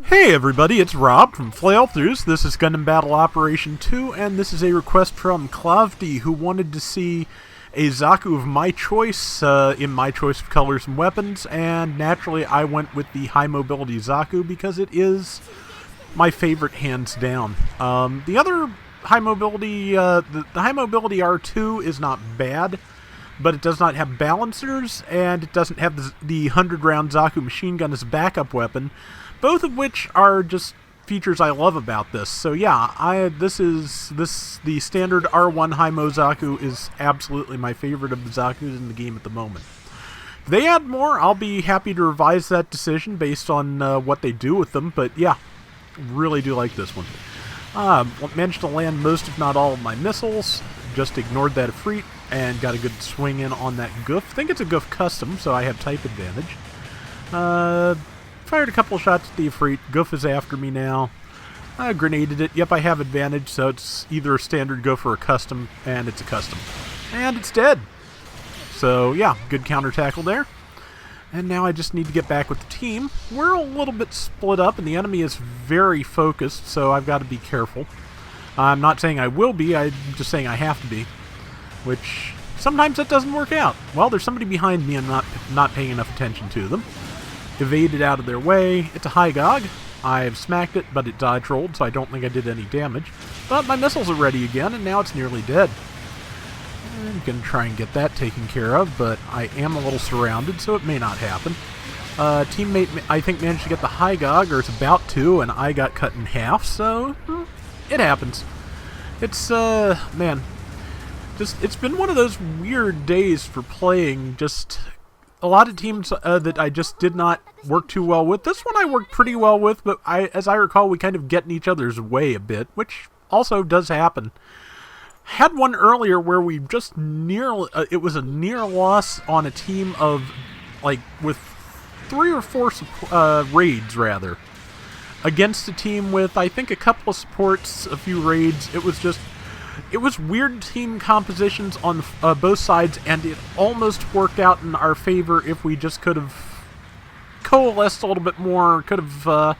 Hey everybody, it's Rob from Flailthroughs. This is Gundam Battle Operation 2, and this is a request from Clavdi, who wanted to see a Zaku of my choice, in my choice of colors and weapons, and naturally I went with the high mobility Zaku because it is my favorite hands down. The other high mobility, the high mobility R2 is not bad, but it does not have balancers, and it doesn't have the 100-round Zaku machine gun as a backup weapon, both of which are just features I love about this. So yeah, the standard R1 High-Mo Zaku is absolutely my favorite of the Zakus in the game at the moment. If they add more, I'll be happy to revise that decision based on what they do with them, but yeah, really do like this one. Managed to land most, if not all, of my missiles. Just ignored that Ifrit and got a good swing in on that Goof. I think it's a Goof custom, so I have type advantage. Fired a couple shots at the Ifrit. Goof is after me now. I grenaded it. Yep, I have advantage, so it's either a standard Goof or a custom, and it's a custom. And it's dead. So yeah, good counter tackle there. And now I just need to get back with the team. We're a little bit split up, and the enemy is very focused, so I've got to be careful. I'm not saying I will be, I'm just saying I have to be. Which, sometimes that doesn't work out. Well, there's somebody behind me and not paying enough attention to them. Evaded out of their way. It's a high Gog. I've smacked it, but it dodge rolled, so I don't think I did any damage. But my missiles are ready again, and now it's nearly dead. I'm going to try and get that taken care of, but I am a little surrounded, so it may not happen. Teammate, I think, managed to get the high Gog, or is about to, and I got cut in half, so it happens. It's, man, it's been one of those weird days for playing. Just a lot of teams that I just did not work too well with. This one I worked pretty well with, but as I recall, we kind of get in each other's way a bit, which also does happen. Had one earlier where we just it was a near loss on a team of, like, with 3 or 4 raids, rather. Against a team with, I think, a couple of supports, a few raids. It was weird team compositions on both sides, and it almost worked out in our favor if we just could have coalesced a little bit more, could have,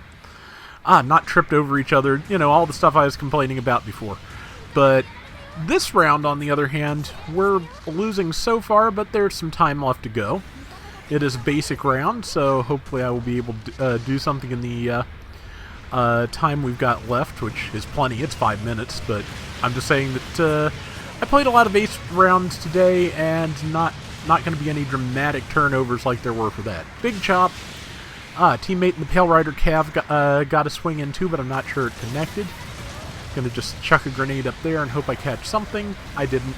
not tripped over each other, you know, all the stuff I was complaining about before. But this round, on the other hand, we're losing so far, but there's some time left to go. It is a basic round, so hopefully I will be able to do something in the time we've got left, which is plenty. It's 5 minutes, but I'm just saying that I played a lot of base rounds today, and not going to be any dramatic turnovers like there were for that. Big chop. Teammate in the Pale Rider Cav got a swing in too, but I'm not sure it connected. Gonna just chuck a grenade up there and hope I catch something. I didn't.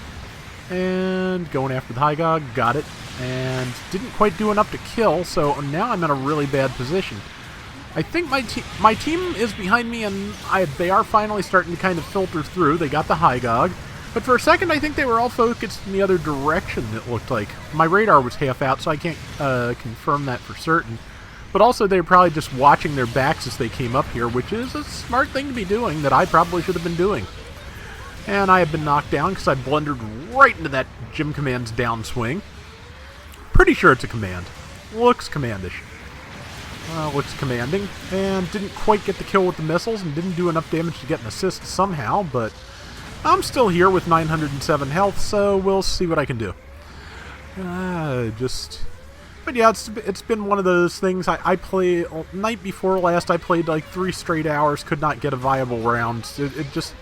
And going after the high Gog, got it, and didn't quite do enough to kill, so now I'm in a really bad position. I think my team is behind me, and they are finally starting to kind of filter through. They got the high Gog, but for a second I think they were all focused in the other direction, it looked like. My radar was half out, so I can't confirm that for certain. But also they were probably just watching their backs as they came up here, which is a smart thing to be doing that I probably should have been doing. And I have been knocked down because I blundered right into that Gym Command's downswing. Pretty sure it's a command. Looks commandish. Looks commanding, and didn't quite get the kill with the missiles, and didn't do enough damage to get an assist somehow, but I'm still here with 907 health, so we'll see what I can do. But yeah, it's been one of those things. I play, night before last, I played like 3 straight hours, could not get a viable round. It just,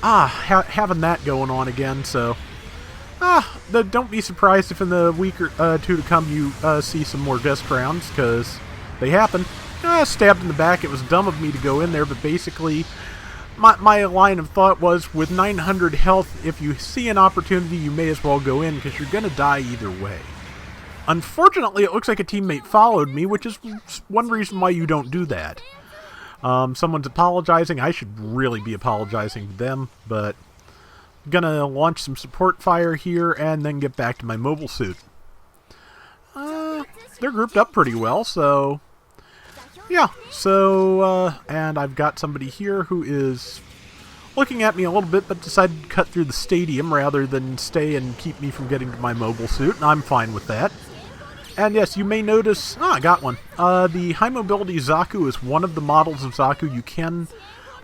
having that going on again, so. Don't be surprised if in the week or 2 to come you see some more disc rounds, because they happen. Stabbed in the back. It was dumb of me to go in there, but basically my line of thought was, with 900 health, if you see an opportunity, you may as well go in, because you're going to die either way. Unfortunately, it looks like a teammate followed me, which is one reason why you don't do that. Someone's apologizing. I should really be apologizing to them, but gonna launch some support fire here and then get back to my mobile suit. They're grouped up pretty well, so yeah. So and I've got somebody here who is looking at me a little bit, but decided to cut through the stadium rather than stay and keep me from getting to my mobile suit, and I'm fine with that. And yes, you may notice... I got one. The high mobility Zaku is one of the models of Zaku you can,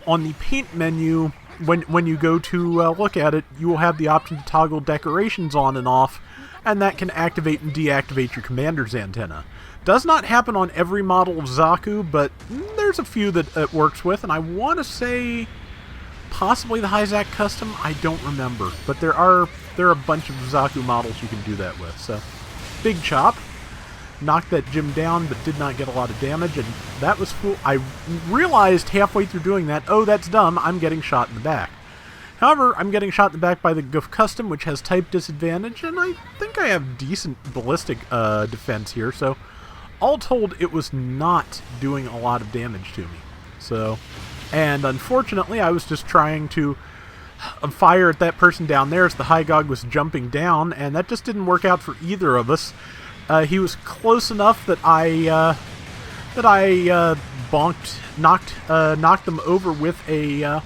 on the paint menu, when you go to look at it, you will have the option to toggle decorations on and off, and that can activate and deactivate your commander's antenna. Does not happen on every model of Zaku, but there's a few that it works with, and I want to say possibly the Zaku custom. I don't remember, but there are a bunch of Zaku models you can do that with. So, big chop. Knocked that Jim down, but did not get a lot of damage, and that was cool. I realized halfway through doing that, oh, that's dumb, I'm getting shot in the back. However, I'm getting shot in the back by the Goof Custom, which has type disadvantage, and I think I have decent ballistic defense here, so all told, it was not doing a lot of damage to me. So, and unfortunately, I was just trying to fire at that person down there as the Hygog was jumping down, and that just didn't work out for either of us. He was close enough that I knocked them over with a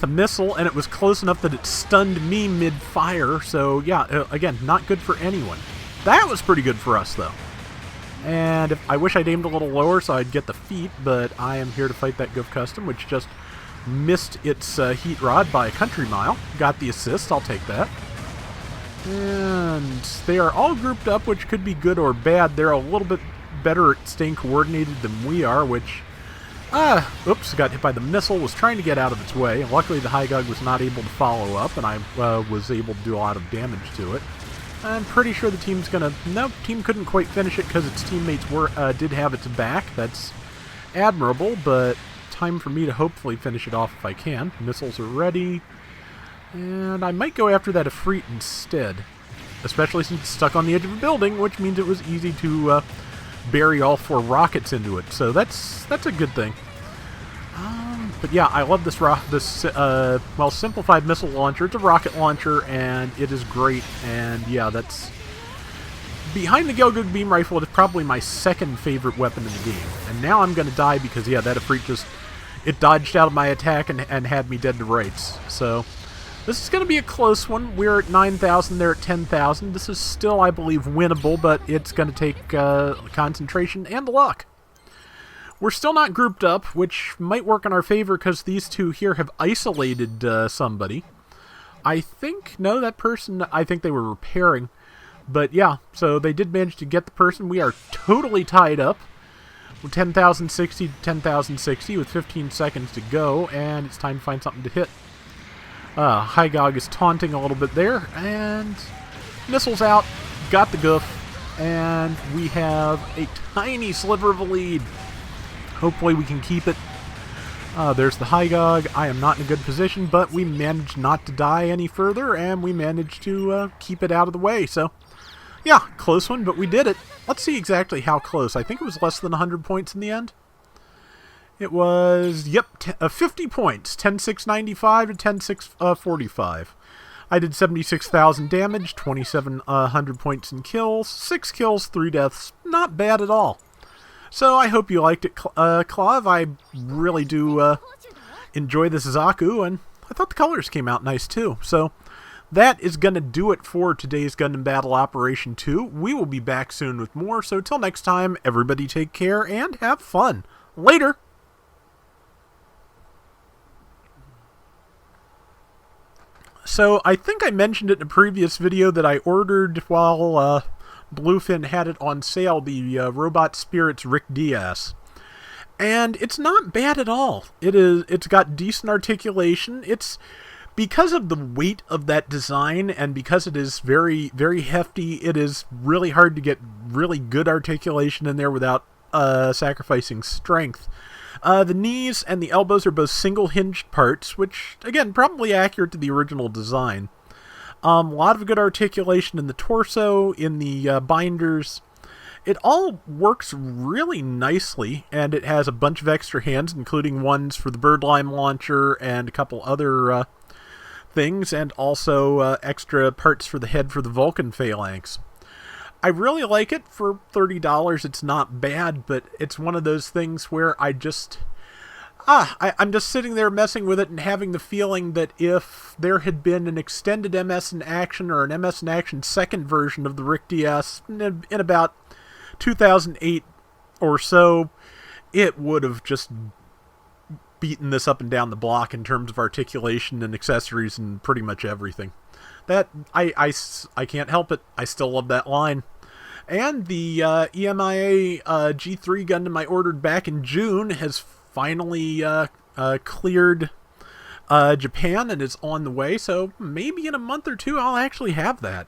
missile, and it was close enough that it stunned me mid-fire. So yeah, again, not good for anyone. That was pretty good for us though. And I wish I'd aimed a little lower so I'd get the feet, but I am here to fight that Goof Custom, which just missed its heat rod by a country mile. Got the assist. I'll take that. And they are all grouped up, which could be good or bad. They're a little bit better at staying coordinated than we are, which... oops, got hit by the missile, was trying to get out of its way. Luckily, the Hygog was not able to follow up, and I was able to do a lot of damage to it. I'm pretty sure the team's gonna... Nope, team couldn't quite finish it because its teammates did have its back. That's admirable, but time for me to hopefully finish it off if I can. Missiles are ready. And I might go after that Ifrit instead, especially since it's stuck on the edge of a building, which means it was easy to bury all 4 rockets into it. So that's a good thing. But yeah, I love this simplified missile launcher. It's a rocket launcher, and it is great. And yeah, that's behind the Gelgoog beam rifle. It is probably my second favorite weapon in the game. And now I'm going to die because yeah, that Ifrit it dodged out of my attack and had me dead to rights. So. This is going to be a close one. We're at 9,000, they're at 10,000. This is still, I believe, winnable, but it's going to take concentration and luck. We're still not grouped up, which might work in our favor because these two here have isolated somebody. I think, no, that person, I think they were repairing. But yeah, so they did manage to get the person. We are totally tied up. 10,060 to 10,060 with 15 seconds to go, and it's time to find something to hit. Hygog is taunting a little bit there, and missiles out, got the goof, and we have a tiny sliver of a lead. Hopefully we can keep it. There's the Hygog. I am not in a good position, but we managed not to die any further, and we managed to keep it out of the way. So, yeah, close one, but we did it. Let's see exactly how close. I think it was less than 100 points in the end. It was, yep, 50 points, 10,695 to 10,645. I did 76,000 damage, 2,700 points in kills, 6 kills, 3 deaths. Not bad at all. So I hope you liked it, Clav. I really do enjoy this Zaku, and I thought the colors came out nice too. So that is going to do it for today's Gundam Battle Operation 2. We will be back soon with more, so till next time, everybody take care and have fun. Later! So, I think I mentioned it in a previous video that I ordered while Bluefin had it on sale, the Robot Spirits Rick Diaz. And it's not bad at all. It's got decent articulation. It's because of the weight of that design and because it is very, very hefty, it is really hard to get really good articulation in there without sacrificing strength. The knees and the elbows are both single-hinged parts, which, again, probably accurate to the original design. A lot of good articulation in the torso, in the binders. It all works really nicely, and it has a bunch of extra hands, including ones for the birdlime launcher and a couple other things, and also extra parts for the head for the Vulcan phalanx. I really like it. For $30, it's not bad, but it's one of those things where I I'm just sitting there messing with it and having the feeling that if there had been an extended MS in Action or an MS in Action second version of the Rick DS in about 2008 or so, it would have just beaten this up and down the block in terms of articulation and accessories and pretty much everything. That I can't help it. I still love that line. And the EMIA G3 Gundam I ordered back in June has finally cleared Japan and is on the way, so maybe in a month or two I'll actually have that.